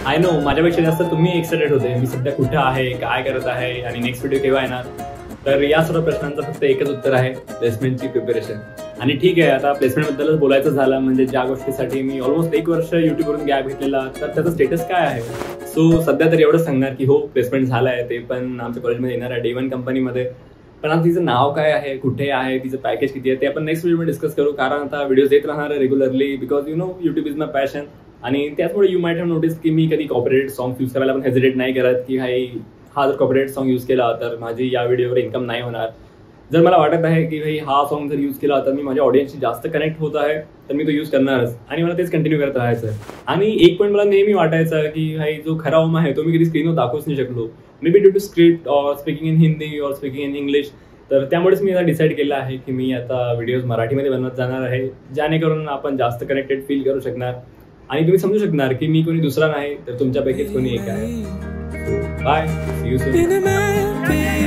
I know माझ्यापेक्षा जास्त तुम्ही एक्साइटेड होते मी सध्या कुठे आहे, काय करत आहे आणि नेक्स्ट व्हिडिओ केव्हा येणार. तर या सर्व प्रश्नांचं फक्त एकच उत्तर आहे, प्लेसमेंटची प्रिपरेशन. आणि ठीक आहे, आता प्लेसमेंटबद्दलच बोलायचं झालं म्हणजे ज्या गोष्टीसाठी मी ऑलमोस्ट 1 वर्ष युट्यूबवरून गॅप घेतलेला, तर त्याचं स्टेटस काय आहे. सो सध्या तर एवढंच सांगणार की हो प्लेसमेंट झालं आहे, ते पण आमच्या कॉलेजमध्ये येणार आहे Day1 कंपनीमध्ये. पण आता तिचं नाव काय आहे, कुठे आहे, तिचं पॅकेज किती आहे ते आपण नेक्स्ट व्हिडिओमध्ये डिस्कस करू. कारण आता व्हिडिओज येत राहणार आहे regularly because YouTube is my passion. आणि त्याचमुळे यू माइट हॅव नोटीस की मी कधी कॉपरेट सॉन्ग यूज करायला पण हेजिटेट नाही करत की भाई हा जर कॉपरेट सॉन्ग यूज केला तर माझी या व्हिडिओवर इन्कम नाही होणार. जर मला वाटत आहे की भाई हा सॉन्ग जर यूज केला तर मी माझ्या ऑडियन्सशी जास्त कनेक्ट होत आहे तर मी तो यूज करणारच आणि मला तेच कंटिन्यू करत राहायचं. आणि एक पॉईंट मला नेहमी वाटायचं की भाई जो खरा ओम आहे तो मी कधी स्क्रीनवर दाखवूच नाही शकलो, maybe due to script or speaking in Hindi or speaking in English. तर त्यामुळेच मी आता डिसाईड केलं आहे की मी आता व्हिडिओज मराठीमध्ये बनवत जाणार आहे, जेणेकरून आपण जास्त कनेक्टेड फील करू शकणार आणि तुम्ही समजू शकणार की मी कोणी दुसरा नाही तर तुमच्यापैकीच कोणी एक आहे. Bye, see you soon.